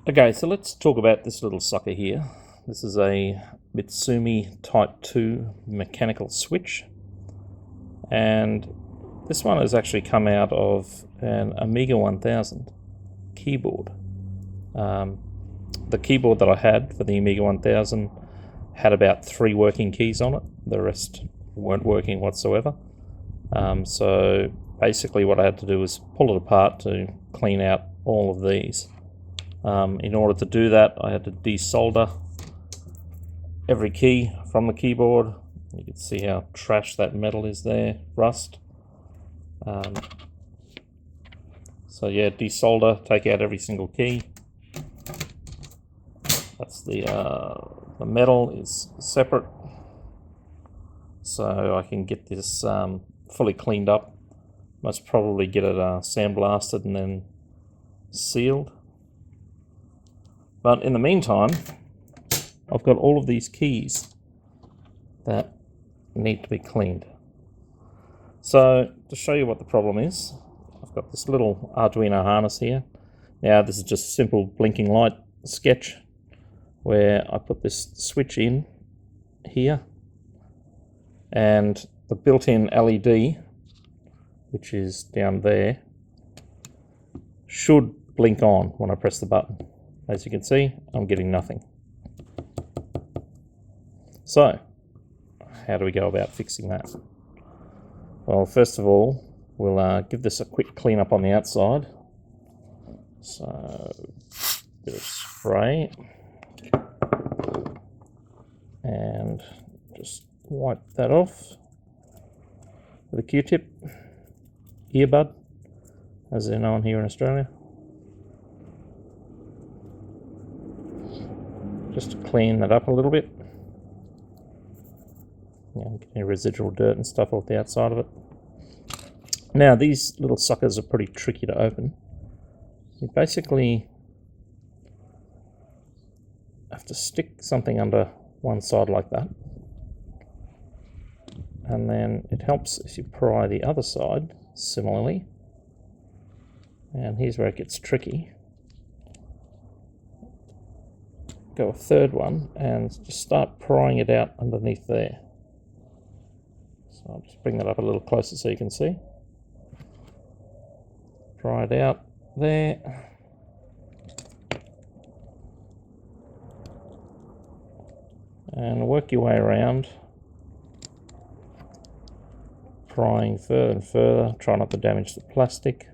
Okay, so let's talk about this little sucker here. This is a Mitsumi Type 2 mechanical switch, and this one has actually come out of an Amiga 1000 keyboard. The keyboard that I had for the Amiga 1000 had about 3 working keys on it. The rest weren't working whatsoever. So basically what I had to do was pull it apart to clean out all of these. In order to do that, I had to desolder every key from the keyboard. You can see how trash that metal is there, rust. So yeah, desolder, take out every single key. That's the metal is separate, so I can get this fully cleaned up. Must probably get it sandblasted and then sealed. But in the meantime, I've got all of these keys that need to be cleaned. So to show you what the problem is, I've got this little Arduino harness here. Now this is just a simple blinking light sketch where I put this switch in here, and the built-in LED, which is down there, should blink on when I press the button. As you can see, I'm getting nothing. So, how do we go about fixing that? Well, first of all, we'll give this a quick clean up on the outside. So, a bit of spray. And just wipe that off with a Q-tip, earbud, as they're known here in Australia. Just to clean that up a little bit. Get any residual dirt and stuff off the outside of it. Now these little suckers are pretty tricky to open. You basically have to stick something under one side like that, and then it helps if you pry the other side similarly. And here's where it gets tricky. Go a third one and just start prying it out underneath there. So I'll just bring that up a little closer so you can see. Pry it out there. And work your way around, prying further and further. Try not to damage the plastic.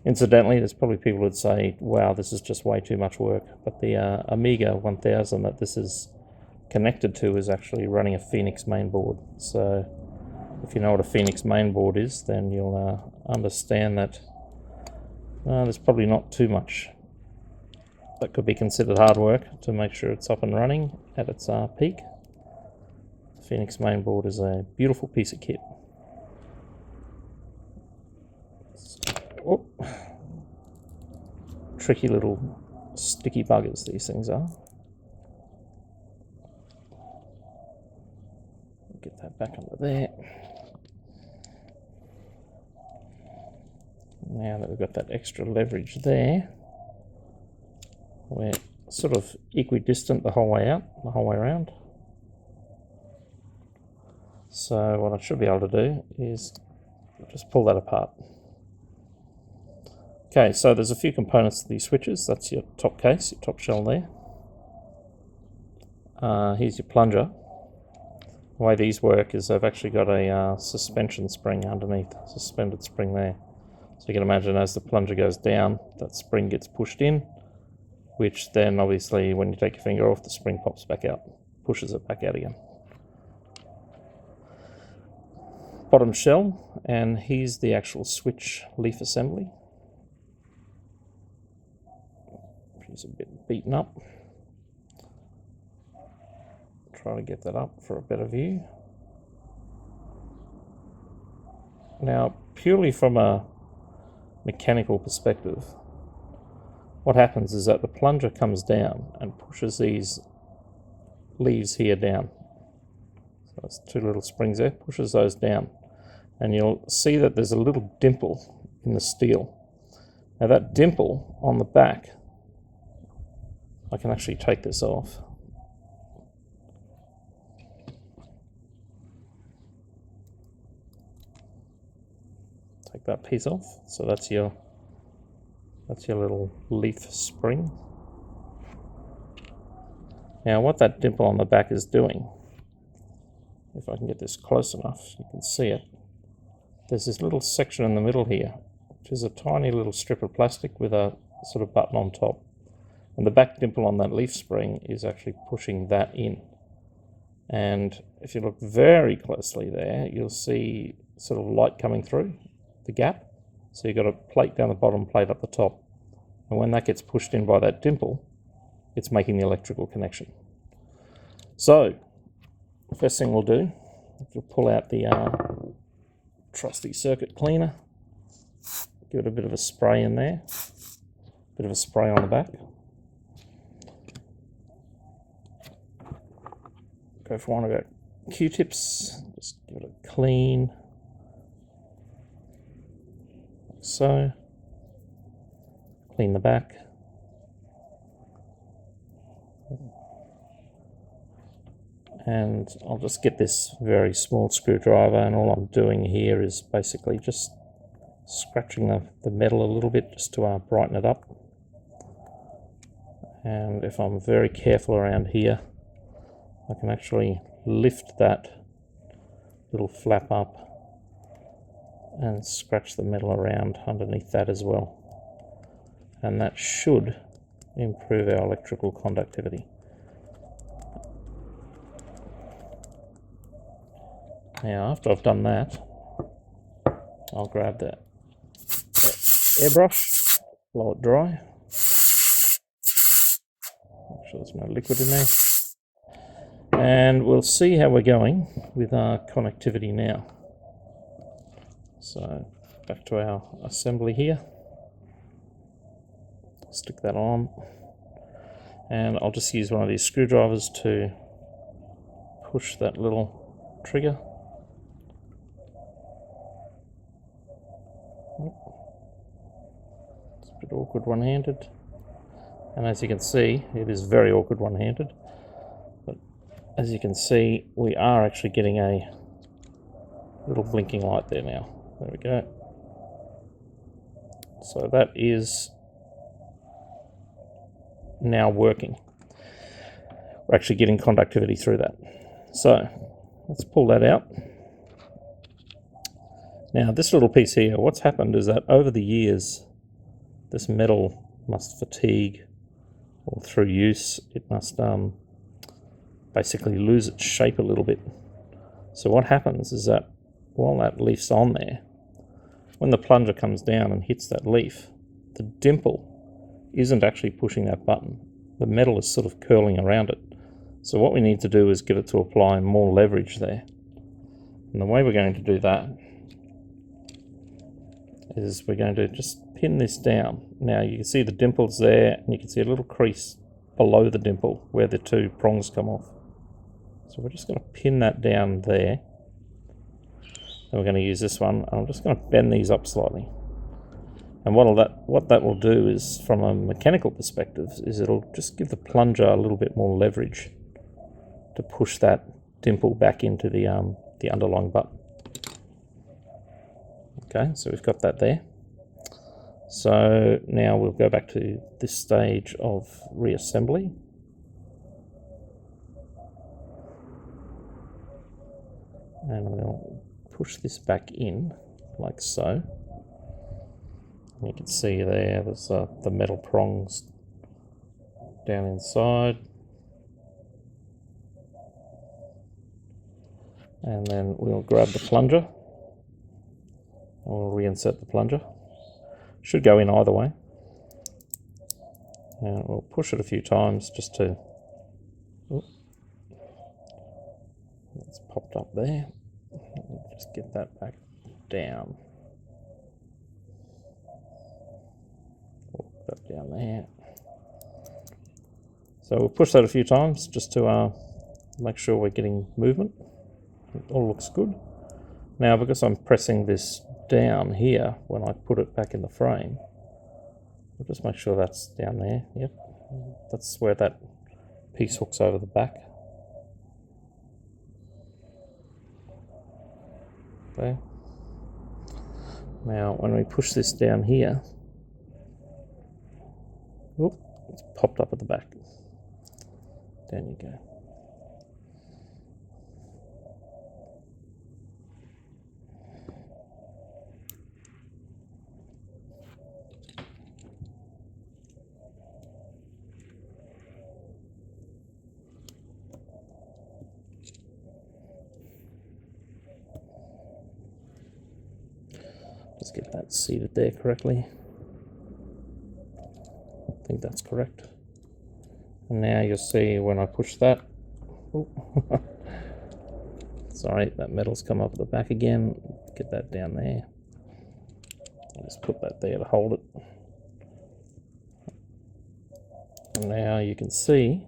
Incidentally, there's probably people who'd say, wow, this is just way too much work. But the Amiga 1000 that this is connected to is actually running a Phoenix mainboard. So if you know what a Phoenix mainboard is, then you'll understand that there's probably not too much that could be considered hard work to make sure it's up and running at its peak. The Phoenix mainboard is a beautiful piece of kit. Oh. Tricky little sticky buggers these things are. Get that back under there. Now that we've got that extra leverage there, we're sort of equidistant the whole way out, the whole way around. So what I should be able to do is just pull that apart. Okay, so there's a few components to these switches. That's your top case, your top shell there. Here's your plunger. The way these work is they've actually got a suspension spring underneath, suspended spring there. So you can imagine as the plunger goes down, that spring gets pushed in, which then obviously when you take your finger off, the spring pops back out, pushes it back out again. Bottom shell, and here's the actual switch leaf assembly. It's a bit beaten up. Try to get that up for a better view. Now, purely from a mechanical perspective, what happens is that the plunger comes down and pushes these leaves here down. So there's two little springs there, pushes those down. And you'll see that there's a little dimple in the steel. Now that dimple on the back, I can actually take this off. Take that piece off. So that's your little leaf spring. Now what that dimple on the back is doing, if I can get this close enough, you can see it. There's this little section in the middle here, which is a tiny little strip of plastic with a sort of button on top. And the back dimple on that leaf spring is actually pushing that in. And if you look very closely there, you'll see sort of light coming through the gap. So you've got a plate down the bottom, plate up the top. And when that gets pushed in by that dimple, it's making the electrical connection. So, the first thing we'll do, we'll pull out the trusty circuit cleaner, give it a bit of a spray in there, a bit of a spray on the back. Go for one of our Q-tips, just give it a clean, like so. Clean the back. And I'll just get this very small screwdriver, and all I'm doing here is basically just scratching the metal a little bit just to brighten it up. And if I'm very careful around here, I can actually lift that little flap up and scratch the metal around underneath that as well. And that should improve our electrical conductivity. Now, after I've done that, I'll grab that airbrush, blow it dry. Make sure there's no liquid in there. And we'll see how we're going with our connectivity now. So, back to our assembly here. Stick that on. And I'll just use one of these screwdrivers to push that little trigger. It's a bit awkward one-handed, and as you can see, it is very awkward one-handed, but as you can see, we are actually getting a little blinking light there now. There we go. So that is now working. We're actually getting conductivity through that. So let's pull that out. Now this little piece here, what's happened is that over the years this metal must fatigue, or through use it must basically lose its shape a little bit. So what happens is that while that leaf's on there, when the plunger comes down and hits that leaf, the dimple isn't actually pushing that button. The metal is sort of curling around it. So what we need to do is get it to apply more leverage there. And the way we're going to do that is we're going to just pin this down. Now you can see the dimple's there, and you can see a little crease below the dimple where the two prongs come off. So we're just going to pin that down there. And we're going to use this one. I'm just going to bend these up slightly. And what that will do is, from a mechanical perspective, is it'll just give the plunger a little bit more leverage to push that dimple back into the underlying button. Okay, so we've got that there. So now we'll go back to this stage of reassembly. And we'll push this back in like so. And you can see there's the metal prongs down inside. And then we'll grab the plunger. We'll reinsert the plunger. Should go in either way. And we'll push it a few times just to... It's popped up there. Just get that back down. Put that down there. So we'll push that a few times just to make sure we're getting movement. It all looks good. Now, because I'm pressing this down here when I put it back in the frame, I'll just make sure that's down there. Yep, that's where that piece hooks over the back. Okay. Now, when we push this down here, whoop, it's popped up at the back. Down you go. Let's get that seated there correctly. I think that's correct. And now you'll see when I push that, sorry, that metal's come up at the back again. Get that down there. I'll just put that there to hold it. And now you can see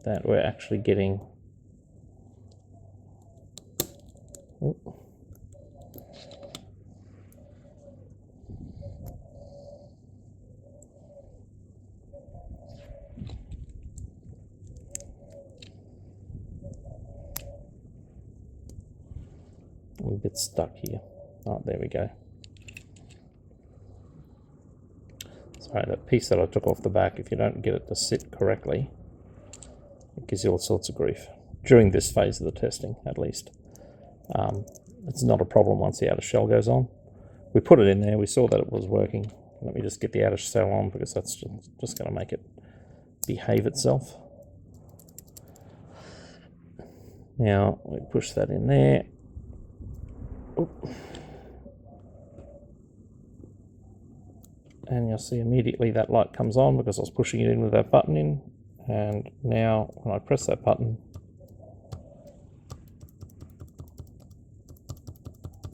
that we're actually getting I'm a bit stuck here. Oh, there we go. Sorry, that piece that I took off the back, if you don't get it to sit correctly, it gives you all sorts of grief. During this phase of the testing, at least. It's not a problem once the outer shell goes on. We put it in there, we saw that it was working. Let me just get the outer shell on because that's just going to make it behave itself. Now, we push that in there. Oop. And you'll see immediately that light comes on because I was pushing it in with that button in. And now when I press that button,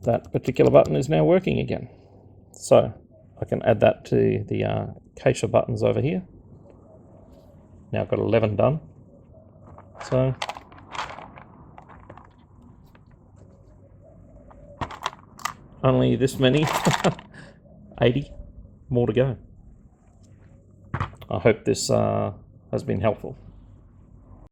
that particular button is now working again. So I can add that to the acacia buttons over here. Now I've got 11 done. So only this many, 80 more to go. I hope this has been helpful.